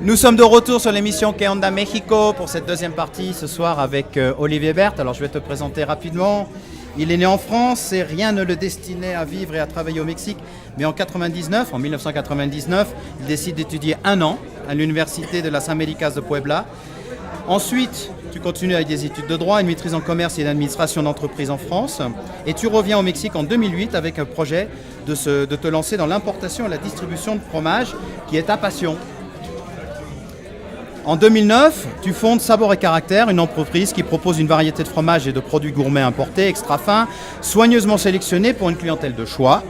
Nous sommes de retour sur l'émission Que Onda Mexico pour cette deuxième partie ce soir avec Olivier Berthe. Alors je vais te présenter rapidement. Il est né en France et rien ne le destinait à vivre et à travailler au Mexique. Mais en 1999, il décide d'étudier un an à l'université de las Américas de Puebla. Ensuite, tu continues avec des études de droit, une maîtrise en commerce et d'administration d'entreprise en France. Et tu reviens au Mexique en 2008 avec un projet de te lancer dans l'importation et la distribution de fromage qui est ta passion. En 2009, tu fondes Sabor et Caractère, une entreprise qui propose une variété de fromages et de produits gourmets importés, extra fins, soigneusement sélectionnés pour une clientèle de choix,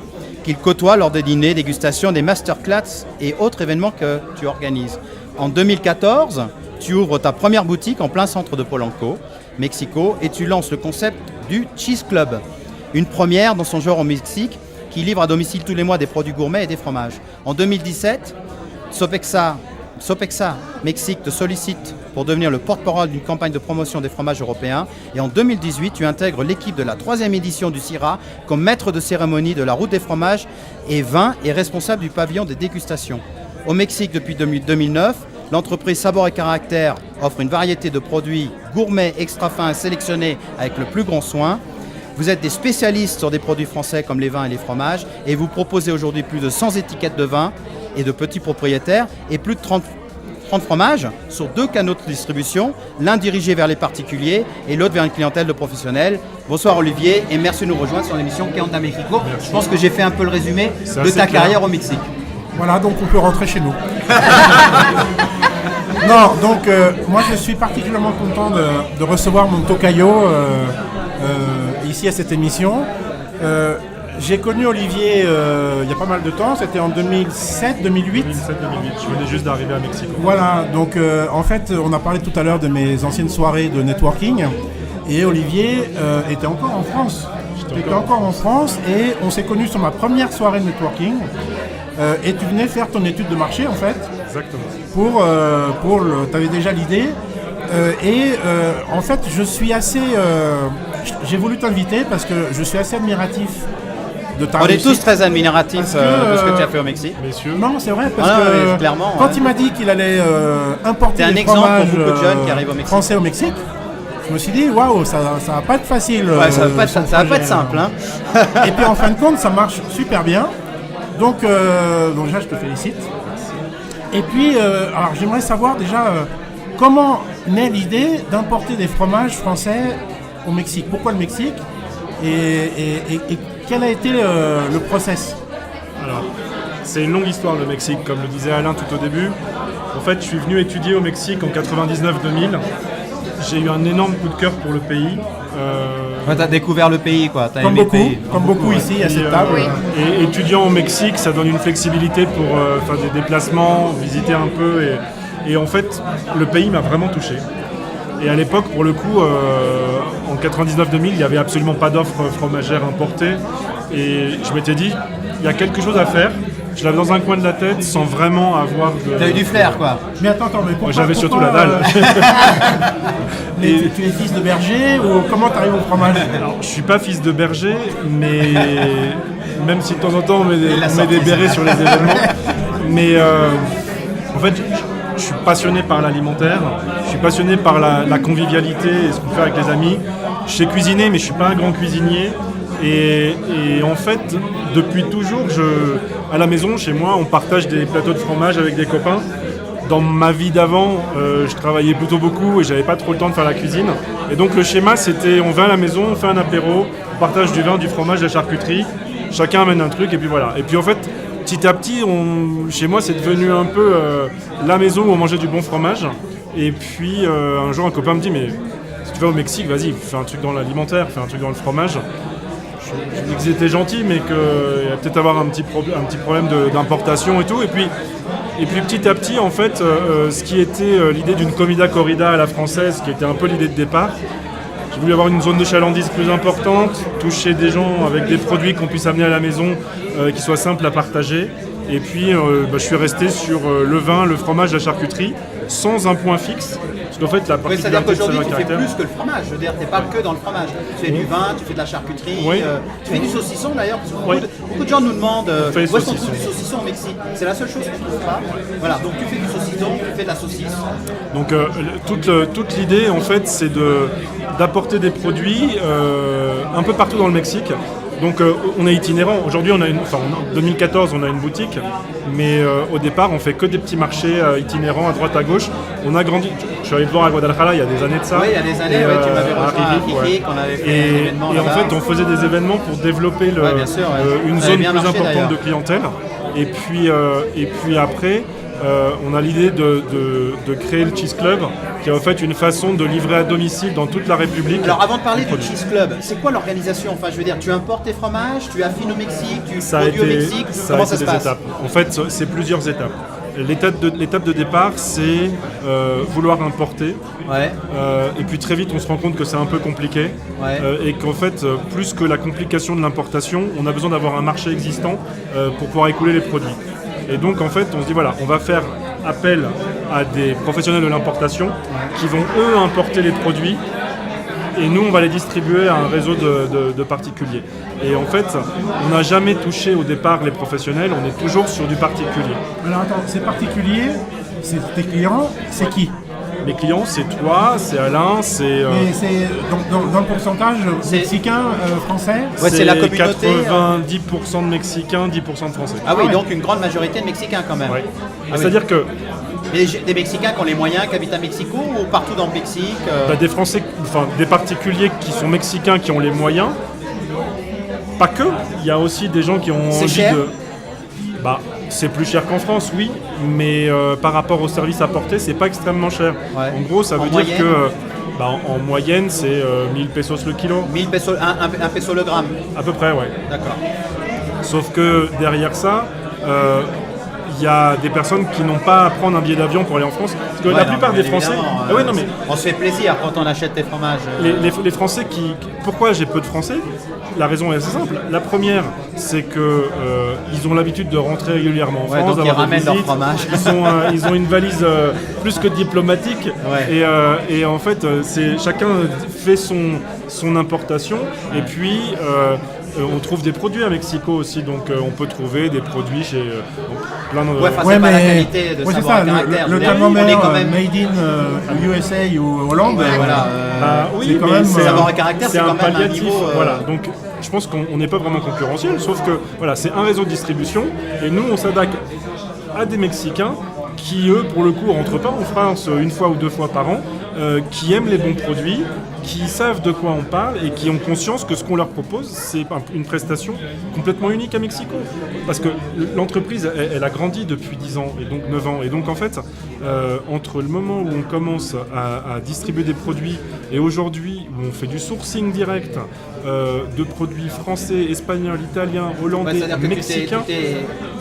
qu'il côtoie lors des dîners, dégustations, des masterclass et autres événements que tu organises. En 2014, tu ouvres ta première boutique en plein centre de Polanco, Mexico, et tu lances le concept du Cheese Club, une première dans son genre au Mexique qui livre à domicile tous les mois des produits gourmets et des fromages. En 2017, Sopexà Mexique te sollicite pour devenir le porte-parole d'une campagne de promotion des fromages européens. Et en 2018, tu intègres l'équipe de la 3e édition du CIRA comme maître de cérémonie de la route des fromages et vins et responsable du pavillon des dégustations. Au Mexique depuis 2009, l'entreprise Sabor et Caractère offre une variété de produits gourmets extra fins et sélectionnés avec le plus grand soin. Vous êtes des spécialistes sur des produits français comme les vins et les fromages et vous proposez aujourd'hui plus de 100 étiquettes de vin et de petits propriétaires et plus de 30 fromages sur 2 canaux de distribution, l'un dirigé vers les particuliers et l'autre vers une clientèle de professionnels. Bonsoir Olivier et merci de nous rejoindre sur l'émission Que Onda Mexico. Je pense que j'ai fait un peu le résumé de ta carrière au Mexique. Voilà, donc on peut rentrer chez nous. Non, donc moi je suis particulièrement content de recevoir mon tocayo ici à cette émission. J'ai connu Olivier il y a pas mal de temps, c'était en 2007-2008. 2007-2008, je venais juste d'arriver à Mexico. Voilà, donc en fait on a parlé tout à l'heure de mes anciennes soirées de networking et Olivier était encore en France. J'étais encore en France et on s'est connus sur ma première soirée de networking et tu venais faire ton étude de marché en fait. Exactement. Tu avais déjà l'idée en fait je suis assez... j'ai voulu t'inviter parce que je suis assez admiratif. On est tous très admiratifs de ce que tu as fait au Mexique. Messieurs. Non, c'est vrai, parce que clairement, quand il m'a dit qu'il allait importer des fromages français au Mexique, je me suis dit, waouh, ça va pas être facile. Ouais, ça va pas être simple. Hein. Et puis en fin de compte, ça marche super bien. Donc déjà, je te félicite. Et puis, alors j'aimerais savoir déjà comment naît l'idée d'importer des fromages français au Mexique. Pourquoi le Mexique et quel a été le process? Alors, c'est une longue histoire le Mexique, comme le disait Alain tout au début. En fait, je suis venu étudier au Mexique en 99-2000. J'ai eu un énorme coup de cœur pour le pays. Tu as découvert le pays, quoi. Comme beaucoup ici à cette table. Et étudiant au Mexique, ça donne une flexibilité pour faire des déplacements, visiter un peu. Et en fait, le pays m'a vraiment touché. Et à l'époque, pour le coup, en 99-2000, il n'y avait absolument pas d'offres fromagères importées. Et je m'étais dit, il y a quelque chose à faire. Je l'avais dans un coin de la tête sans vraiment avoir de... T'as eu du flair, quoi. Mais attends, mais pourquoi... J'avais surtout la dalle. Mais tu es fils de berger ou comment tu arrives au fromage? Alors, je suis pas fils de berger, mais même si de temps en temps on met des bérets sur les événements. Mais en fait... Je suis passionné par l'alimentaire, je suis passionné par la convivialité et ce qu'on fait avec les amis. Je sais cuisiner, mais je ne suis pas un grand cuisinier. Et en fait, depuis toujours, à la maison, chez moi, on partage des plateaux de fromage avec des copains. Dans ma vie d'avant, je travaillais plutôt beaucoup et j'avais pas trop le temps de faire la cuisine. Et donc le schéma, c'était on vient à la maison, on fait un apéro, on partage du vin, du fromage, de la charcuterie. Chacun amène un truc et puis voilà. Et puis en fait, petit à petit, chez moi, c'est devenu un peu la maison où on mangeait du bon fromage. Et puis, un jour, un copain me dit « Mais si tu vas au Mexique, vas-y, fais un truc dans l'alimentaire, fais un truc dans le fromage. » Je dis qu'ils étaient gentils, mais qu'il y a peut-être avoir un petit problème d'importation et tout. Et puis, petit à petit, en fait, ce qui était l'idée d'une comida corrida à la française, qui était un peu l'idée de départ, j'ai voulu avoir une zone de chalandise plus importante, toucher des gens avec des produits qu'on puisse amener à la maison, qui soient simples à partager. Et puis, je suis resté sur le vin, le fromage, la charcuterie. sans un point fixe. Parce qu'en fait, la Oui, c'est-à-dire particularité de qu'aujourd'hui, Saveur tu fais Caractère... plus que le fromage. Je veux dire, tu n'es pas que dans le fromage. Tu fais du vin, tu fais de la charcuterie, Oui. tu fais du saucisson d'ailleurs. Parce que Oui. beaucoup de gens nous demandent On fait où est-ce qu'on saucisson. trouve du saucisson au Mexique. C'est la seule chose qu'on ne trouve pas. Voilà, donc tu fais du saucisson, tu fais de la saucisse. Donc toute l'idée en fait c'est d'apporter des produits un peu partout dans le Mexique. Donc on est itinérant. Aujourd'hui en 2014 on a une boutique, mais au départ on fait que des petits marchés itinérants à droite à gauche. On a grandi. Je suis allé te voir à Guadalajara il y a des années de ça. Oui, il y a des années, Et, tu m'avais rejoint à Riri, Riri, qu'on avait fait un événement et en là-bas. fait on faisait des événements pour développer Ouais, bien sûr, ouais. une Ça avait zone bien plus marché, importante d'ailleurs. de clientèle. Et puis après. On a l'idée de créer le Cheese Club, qui est en fait une façon de livrer à domicile dans toute la République. Alors avant de parler du Cheese Club, c'est quoi l'organisation? Enfin, je veux dire, tu importes tes fromages, tu affines au Mexique, tu produis au Mexique, comment ça se passe? Étapes. En fait, c'est plusieurs étapes. L'étape de départ, c'est vouloir importer. Ouais. Et puis très vite, on se rend compte que c'est un peu compliqué. Ouais. Et qu'en fait, plus que la complication de l'importation, on a besoin d'avoir un marché existant pour pouvoir écouler les produits. Et donc en fait, on se dit voilà, on va faire appel à des professionnels de l'importation qui vont eux importer les produits et nous on va les distribuer à un réseau de particuliers. Et en fait, on n'a jamais touché au départ les professionnels, on est toujours sur du particulier. Alors attends, c'est particulier, c'est tes clients, c'est qui? Mes clients, c'est toi, c'est Alain, c'est... Mais c'est dans le pourcentage mexicain, français? Ouais, c'est la communauté, 90% de Mexicains, 10% de Français. Ah oui, ouais. donc une grande majorité de Mexicains quand même. Ouais. Ah oui. C'est-à-dire que Des Mexicains qui ont les moyens, qui habitent à Mexico ou partout dans le Mexique t'as des Français, enfin des particuliers qui sont mexicains qui ont les moyens. Pas que, il y a aussi des gens qui ont C'est envie cher de... Bah, c'est plus cher qu'en France, oui, mais par rapport au service apporté, c'est pas extrêmement cher. Ouais. En gros, ça En veut moyenne dire que en moyenne, c'est 1000 pesos le kilo. 1000 pesos, un peso le gramme. À peu près, ouais. D'accord. Sauf que derrière ça, il y a des personnes qui n'ont pas à prendre un billet d'avion pour aller en France. Parce que Ouais, la non, plupart mais des Français... évidemment, Ah ouais, non, mais on se fait plaisir quand on achète tes fromages. les Français pourquoi j'ai peu de Français? La raison est assez simple. La première, c'est que ils ont l'habitude de rentrer régulièrement en Ouais, France, donc ils d'avoir des ramènent leur visites. fromage. Ils ont une valise plus que diplomatique. Ouais. Et en fait, chacun fait son importation. Et puis, on trouve des produits à Mexico aussi. Donc, on peut trouver des produits chez plein de... Ouais, enfin, Ouais, c'est pas la mais qualité de ouais, c'est savoir ça, caractère. le On est camembert quand même... made in USA ou Hollande. Ouais, voilà. Oui, c'est quand mais même, savoir et caractère, c'est un quand même un palliatif. niveau, Voilà, donc je pense qu'on n'est pas vraiment concurrentiel, sauf que voilà, c'est un réseau de distribution et nous on s'attaque à des Mexicains qui eux pour le coup rentrent pas en France une fois ou deux fois par an, qui aiment les bons produits, qui savent de quoi on parle et qui ont conscience que ce qu'on leur propose c'est une prestation complètement unique à Mexico. Parce que l'entreprise elle a grandi depuis 10 ans et donc 9 ans et donc en fait entre le moment où on commence à distribuer des produits et aujourd'hui où on fait du sourcing direct de produits français, espagnols, italiens, Ouais, hollandais, c'est-à-dire que mexicains. tu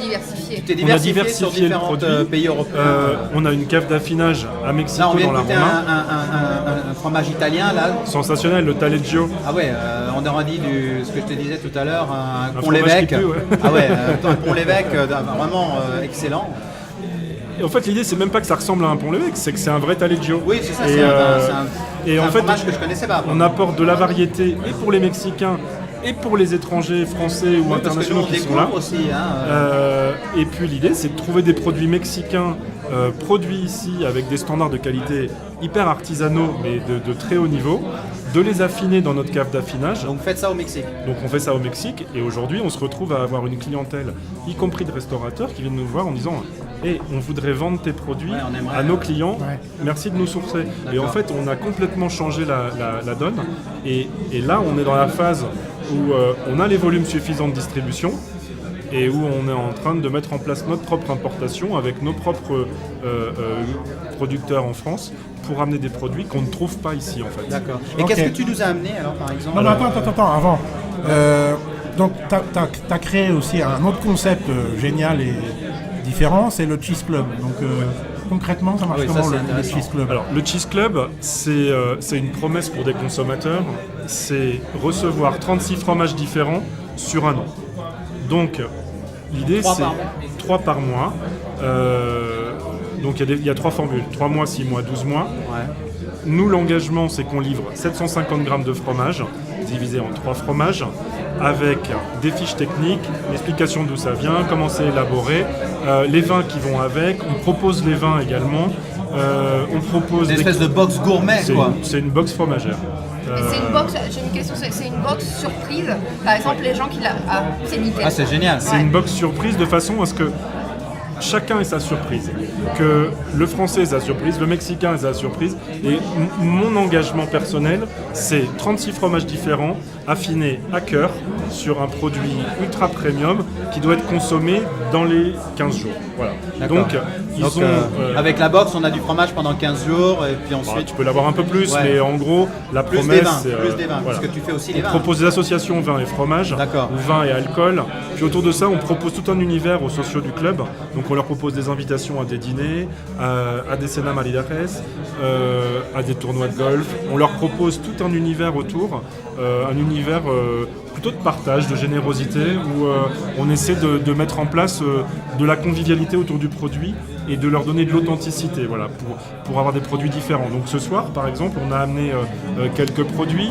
Diversifié. t'es On a diversifié sur diversifié le différents produit. pays européens. On a une cave d'affinage à Mexico Là, on vient dans de la goûter Roma. un fromage italien, là. Sensationnel, le Taleggio. Ah ouais, on aurait dit ce que je te disais tout à l'heure, un pont fromage l'évêque. qui pue, ouais. Ah ouais, un pont l'évêque vraiment excellent. Et en fait, l'idée, c'est même pas que ça ressemble à un pont l'évêque, c'est que c'est un vrai Taleggio. Oui, c'est ça, Et, c'est et un en fait, fromage que je connaissais pas. on apporte de la variété et pour les Mexicains et pour les étrangers français ou Oui, parce que nous, internationaux on qui sont là. découvre aussi. Et puis l'idée, c'est de trouver des produits mexicains produits ici avec des standards de qualité hyper artisanaux mais de très haut niveau, de les affiner dans notre cave d'affinage. Donc faites ça au Mexique. Donc on fait ça au Mexique et aujourd'hui on se retrouve à avoir une clientèle, y compris de restaurateurs, qui viennent nous voir en disant hey, on voudrait vendre tes produits Ouais, on aimerait, à nos clients, Ouais. merci de nous sourcer. Et D'accord. en fait on a complètement changé la donne et là on est dans la phase où on a les volumes suffisants de distribution et où on est en train de mettre en place notre propre importation avec nos propres producteurs en France pour amener des produits qu'on ne trouve pas ici en fait. D'accord. Et Ok. qu'est-ce que tu nous as amené alors par exemple Non, mais attends, avant. Donc, tu as créé aussi un autre concept génial et différent, c'est le Cheese Club. Donc, concrètement, ça marche Oui, ça, comment c'est le intéressant. Cheese Club? Alors, le Cheese Club, c'est une promesse pour des consommateurs, c'est recevoir 36 fromages différents sur un an. Donc, l'idée, 3 c'est par mois. 3 par mois. Donc il y a 3 formules, 3 mois, 6 mois, 12 mois. Ouais. Nous, l'engagement, c'est qu'on livre 750 grammes de fromage, divisé en 3 fromages, avec des fiches techniques, l'explication d'où ça vient, comment c'est élaboré, les vins qui vont avec. On propose les vins également. On propose Une espèce de box gourmet, quoi. C'est une box fromagère. Et c'est une box, j'ai une question, c'est une box surprise. Par exemple, les gens qui la. Ah, c'est nickel. Ah, c'est génial. C'est une box surprise de façon à ce que chacun ait sa surprise. Que le français ait sa surprise, le mexicain ait sa surprise. Et mon engagement personnel, c'est 36 fromages différents, affinés à cœur, sur un produit ultra premium qui doit être consommé dans les 15 jours. Voilà. Donc, avec la box, on a du fromage pendant 15 jours, et puis ensuite... tu peux l'avoir un peu plus, Ouais. mais en gros, la Plus promesse... des vins, c'est, plus des vins, voilà. parce que tu fais aussi les On vins. propose des associations vin et fromage, D'accord. ou vin et alcool. Puis autour de ça, on propose tout un univers aux sociaux du club. Donc on leur propose des invitations à des dîners, à des cenas maridajes, à des tournois de golf. On leur propose tout un univers autour, un univers plutôt de partage, de générosité, où on essaie de mettre en place de la convivialité autour du produit et de leur donner de l'authenticité, voilà, pour avoir des produits différents. Donc ce soir, par exemple, on a amené quelques produits.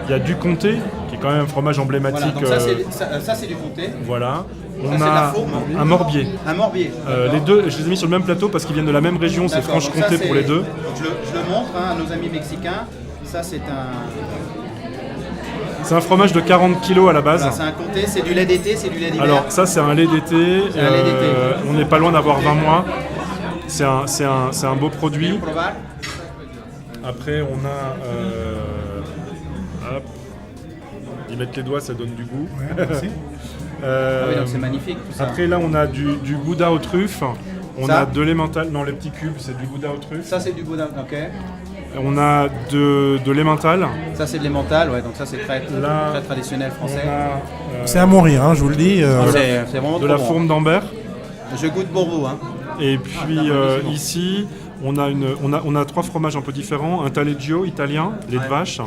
Il y a du comté, qui est quand même un fromage emblématique. Voilà, donc ça c'est du comté. Voilà. Ça, On c'est de la a fourme. un morbier. Un morbier. Les deux, je les ai mis sur le même plateau parce qu'ils viennent de la même région, c'est D'accord, donc Franche-Comté ça, pour les deux. donc je le montre à nos amis mexicains. Ça c'est un... C'est un fromage de 40 kg à la base. Voilà, c'est un comté, c'est du lait d'été, c'est du lait d'hiver. Alors ça c'est un lait d'été, C'est un lait d'été. On n'est pas loin d'avoir 20 mois. C'est un beau produit. Provar. Après on a... hop. Ils mettent les doigts, ça donne du goût. Merci. Ah oui, donc c'est magnifique tout ça. Après là on a du gouda aux truffes. On Ça a de l'emmental, non les petits cubes c'est du gouda aux truffes. Ça c'est du boudin, ok. On a de l'emmental. Ça c'est de l'emmental, ouais, donc ça c'est très, Là, très traditionnel On français. a C'est à mourir, hein, je vous le dis. C'est vraiment de trop la bon. fourme d'Ambert. Je goûte pour vous, hein. Et puis ici, on a 3 fromages un peu différents. Un taleggio italien, lait de vache.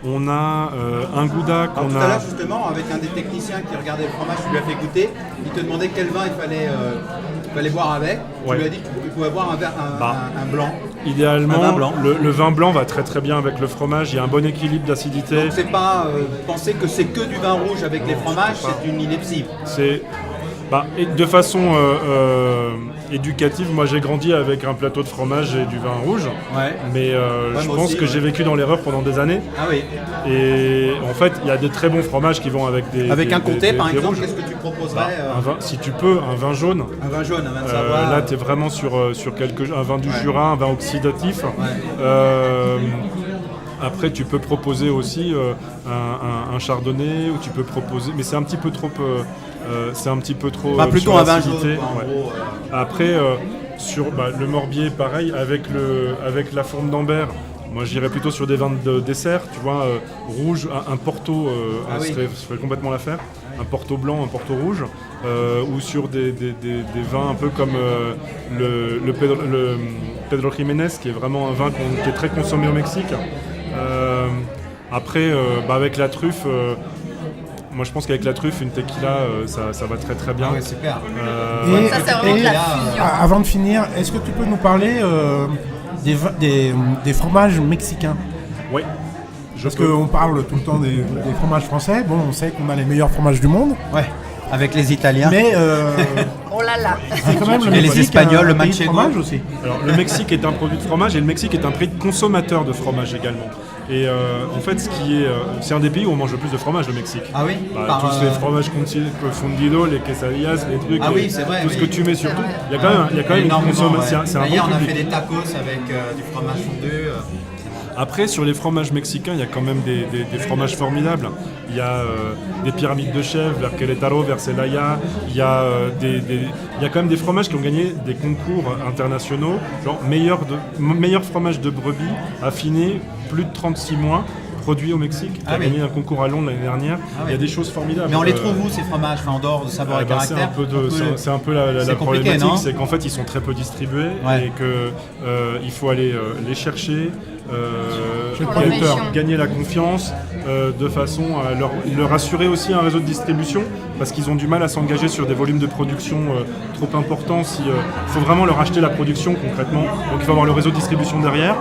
On a un gouda Alors, qu'on tout à l'heure a... justement, avec un des techniciens qui regardait le fromage, tu lui as fait goûter, il te demandait quel vin il fallait boire avec. Ouais. Tu lui as dit qu'il pouvait boire un blanc. Idéalement, Un vin blanc. le vin blanc va très très bien avec le fromage. Il y a un bon équilibre d'acidité. Donc c'est pas penser que c'est que du vin rouge avec les fromages, c'est une ineptie. C'est... et de façon éducative, moi j'ai grandi avec un plateau de fromage et du vin rouge. Ouais. Mais je moi pense aussi, que ouais. j'ai vécu dans l'erreur pendant des années. Ah oui. Et en fait, il y a des très bons fromages qui vont avec des... Avec un comté par des exemple, rouges. qu'est-ce que tu proposerais Un vin, si tu peux, un vin jaune. Un vin jaune, un vin de Savoie. Là, tu es vraiment sur un vin du Jura, un vin oxydatif. Après, tu peux proposer aussi un chardonnay, ou tu peux proposer... Mais c'est un petit peu trop... Plutôt sur un vin l'acidité, jaune, quoi, en ouais. gros. Après, sur le morbier, pareil, avec la fourme d'Ambert, moi j'irais plutôt sur des vins de dessert, tu vois, rouge, un Porto oui. serait complètement l'affaire, un Porto blanc, un Porto rouge, ou sur des vins un peu comme le Pedro Jiménez, qui est vraiment un vin qui est très consommé au Mexique. Après, avec la truffe, moi je pense qu'avec la truffe, une tequila, ça va très très bien. Ah ouais, super. Et- Ça, c'est vraiment de la fusion. Avant de finir, est-ce que tu peux nous parler des fromages mexicains? Ouais. Parce qu'on parle tout le temps des fromages français. Bon, on sait qu'on a les meilleurs fromages du monde. Ouais. Avec les Italiens. Mais Oh là là. c'est quand même le Et les Mexique, Espagnols, un le pays de manchego. fromage aussi. Alors, le Mexique est un produit de fromage et le Mexique est un pays de consommateur de fromage également. Et en fait, c'est un des pays où on mange le plus de fromage, le Mexique. Ah oui. Tous les fromages fundidos, les quesadillas, les trucs, Ah oui, c'est vrai, tout ce oui. que tu mets sur tout. Il y a quand même une Énormément, consommation. ouais. C'est un D'ailleurs, bon on a public. fait des tacos avec du fromage fondu. Après, sur les fromages mexicains, il y a quand même des fromages formidables. Il y a des pyramides de chèvre vers Querétaro, vers Celaya. Il y a quand même des fromages qui ont gagné des concours internationaux, genre meilleur fromage de brebis affiné plus de 36 mois, produit au Mexique, qui a gagné un concours à Londres l'année dernière. Il y a des choses formidables. Mais on les trouve où ces fromages, en dehors de savoir et caractère? C'est un peu la c'est compliqué, problématique, non? c'est qu'en fait ils sont très peu distribués Ouais. et qu'il faut aller les chercher, Pour les méfiants. gagner la confiance de façon à leur assurer aussi un réseau de distribution, parce qu'ils ont du mal à s'engager sur des volumes de production trop importants. Il faut vraiment leur acheter la production concrètement, donc il faut avoir le réseau de distribution derrière.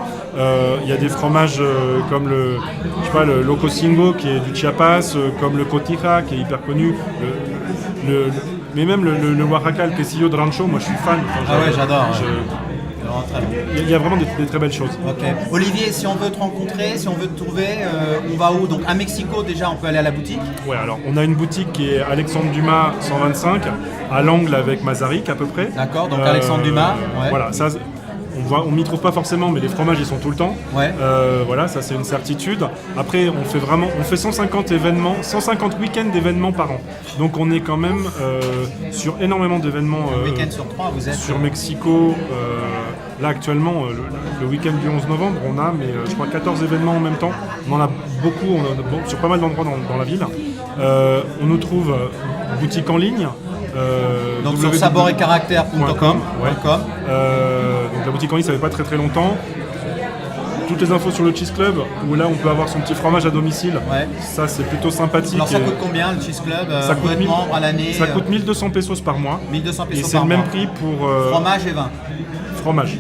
Il y a des fromages comme le Locosingo qui est du Chiapas, comme le Cotija qui est hyper connu, mais même le Oaxaca, le quesillo de rancho, moi je suis fan. J'adore. Il y a vraiment des très belles choses. Ok. Olivier, si on veut te rencontrer, si on veut te trouver, on va où? Donc à Mexico déjà, on peut aller à la boutique. Ouais, alors on a une boutique qui est Alexandre Dumas 125, à l'angle avec Mazarik à peu près. D'accord, donc Alexandre Dumas. Ouais. Voilà, ça on m'y trouve pas forcément, mais les fromages ils sont tout le temps. Ouais. Voilà, ça c'est une certitude. Après on fait 150 week-ends d'événements par an. Donc on est quand même sur énormément d'événements. Week-end sur 3, vous êtes sur Mexico. Là actuellement, le week-end du 11 novembre, on a je crois 14 événements en même temps. On en a beaucoup, sur pas mal d'endroits dans la ville. On nous trouve boutique en ligne. Donc sur saboretcaractère.com. Ouais. Donc la boutique en ligne, ça fait pas très très longtemps. Toutes les infos sur le Cheese Club, où là on peut avoir son petit fromage à domicile. Ouais. Ça c'est plutôt sympathique. Alors ça coûte combien le Cheese Club? Ça coûte 1000 membres à l'année. Ça coûte 1200 pesos par mois. 1200 pesos et c'est le même prix pour fromage et vin. Fromage.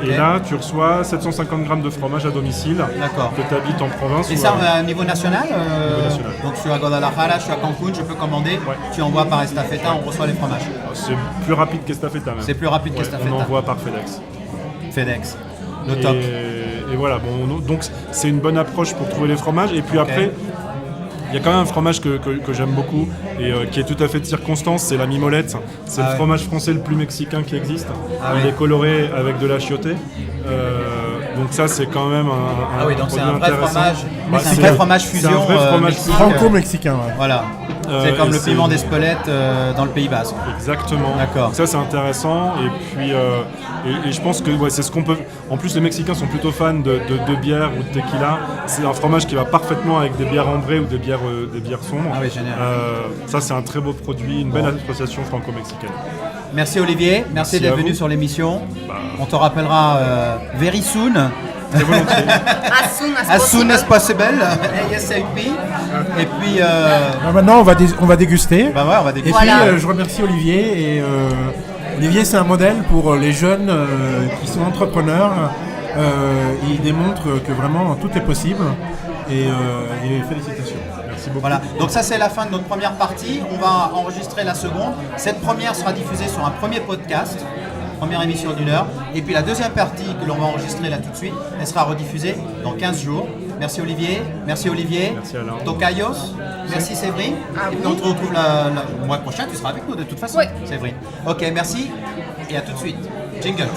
Okay. Et là, tu reçois 750 grammes de fromage à domicile. D'accord. Que tu habites en province. Et ça, à niveau national, niveau national. Donc je suis à Guadalajara, je suis à Cancun, je peux commander. Ouais. Tu envoies par Estafeta, on reçoit les fromages. C'est plus rapide qu'Estafeta même. C'est plus rapide qu'Estafeta. On envoie par FedEx. FedEx. Le top. Et voilà, donc c'est une bonne approche pour trouver les fromages. Et puis après, il y a quand même un fromage que j'aime beaucoup et qui est tout à fait de circonstance, c'est la mimolette. C'est le fromage français le plus mexicain qui existe. Il est coloré avec de l'achioté. Donc ça, c'est quand même un donc c'est un vrai fromage. C'est un vrai fromage fusion. C'est un vrai fromage franco-mexicain. Ouais. Voilà. C'est comme le piment d'Espelette dans le Pays Basque. Exactement. D'accord. Ça, c'est intéressant. Et puis, et je pense que c'est ce qu'on peut. En plus, les Mexicains sont plutôt fans de bière ou de tequila. C'est un fromage qui va parfaitement avec des bières ambrées ou des bières sombres. Ah oui, génial. Ça, c'est un très beau produit, une belle association franco-mexicaine. Merci Olivier, merci d'être venu sur l'émission. On te rappellera very soon. Très volontiers. As soon as possible. ASAP. Et puis. Maintenant, on va déguster. Bah ouais, on va déguster. Et puis, je remercie Olivier. Et Olivier, c'est un modèle pour les jeunes qui sont entrepreneurs. Il démontre que vraiment tout est possible. Et félicitations. Merci beaucoup. Voilà. Donc ça c'est la fin de notre première partie. On va enregistrer la seconde. Cette première sera diffusée sur un premier podcast, première émission d'1 heure. Et puis la deuxième partie que l'on va enregistrer là tout de suite, elle sera rediffusée dans 15 jours. Merci Olivier. Merci Alain. Tocayos. Merci Séverine. Et puis on te retrouve le mois prochain. Tu seras avec nous de toute façon. Oui. Séverine. Ok, merci. Et à tout de suite. Jingle.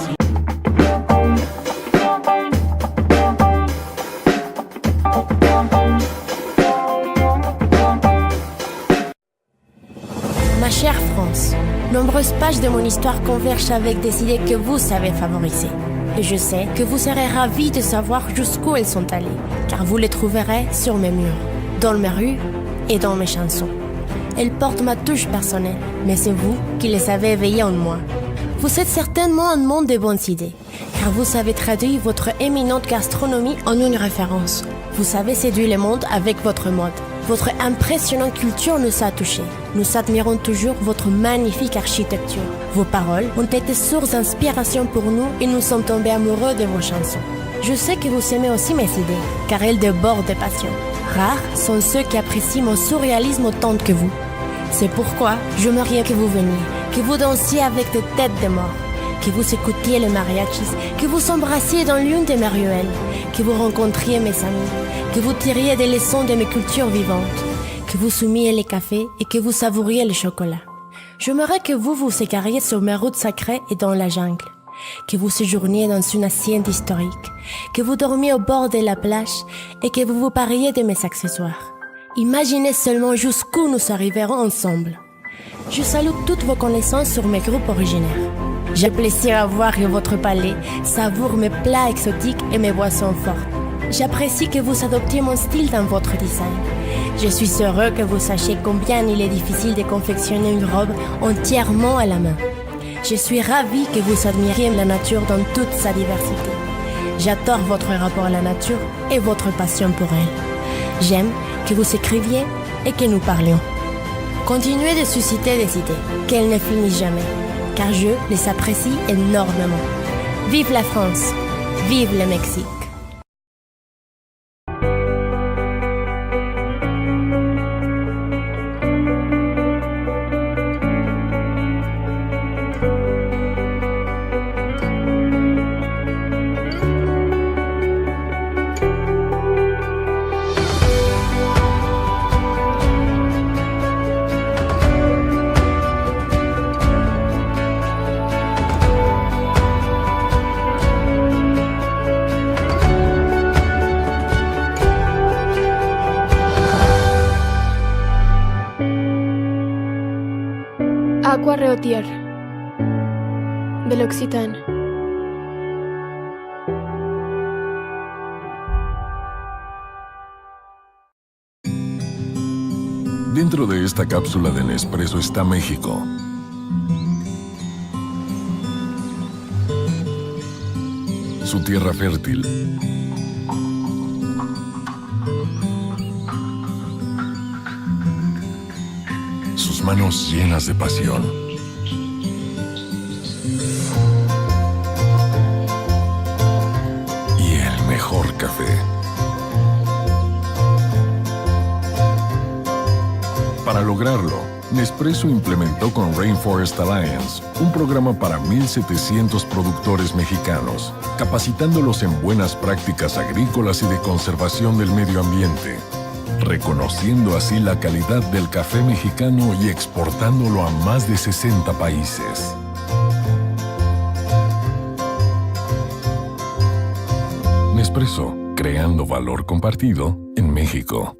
Ma chère France, nombreuses pages de mon histoire convergent avec des idées que vous savez favoriser. Et je sais que vous serez ravis de savoir jusqu'où elles sont allées, car vous les trouverez sur mes murs, dans mes rues et dans mes chansons. Elles portent ma touche personnelle, mais c'est vous qui les avez éveillées en moi. Vous êtes certainement un monde de bonnes idées, car vous savez traduire votre éminente gastronomie en une référence. Vous savez séduire le monde avec votre mode. Votre impressionnante culture nous a touchés. Nous admirons toujours votre magnifique architecture. Vos paroles ont été source d'inspiration pour nous et nous sommes tombés amoureux de vos chansons. Je sais que vous aimez aussi mes idées, car elles débordent de passion. Rares sont ceux qui apprécient mon surréalisme autant que vous. C'est pourquoi j'aimerais que vous veniez, que vous dansiez avec des têtes de mort, que vous écoutiez les mariachis, que vous embrassiez dans l'une de mes ruelles, que vous rencontriez mes amis, que vous tiriez des leçons de mes cultures vivantes, que vous soumiez les cafés et que vous savouriez le chocolat. J'aimerais que vous vous égariez sur mes routes sacrées et dans la jungle, que vous séjourniez dans une hacienda historique, que vous dormiez au bord de la plage et que vous vous pariez de mes accessoires. Imaginez seulement jusqu'où nous arriverons ensemble. Je salue toutes vos connaissances sur mes groupes originaires. J'ai plaisir à voir que votre palais savoure mes plats exotiques et mes boissons fortes. J'apprécie que vous adoptiez mon style dans votre design. Je suis heureux que vous sachiez combien il est difficile de confectionner une robe entièrement à la main. Je suis ravie que vous admiriez la nature dans toute sa diversité. J'adore votre rapport à la nature et votre passion pour elle. J'aime que vous écriviez et que nous parlions. Continuez de susciter des idées, qu'elles ne finissent jamais, car je les apprécie énormément. Vive la France, vive le Mexique. Aqua Reotier, de l'Occitane. Dentro de esta cápsula de Nespresso está México. Su tierra fértil. Sus manos llenas de pasión. Y el mejor café. Para lograrlo, Nespresso implementó con Rainforest Alliance un programa para 1,700 productores mexicanos, capacitándolos en buenas prácticas agrícolas y de conservación del medio ambiente, reconociendo así la calidad del café mexicano y exportándolo a más de 60 países. Nespresso, creando valor compartido en México.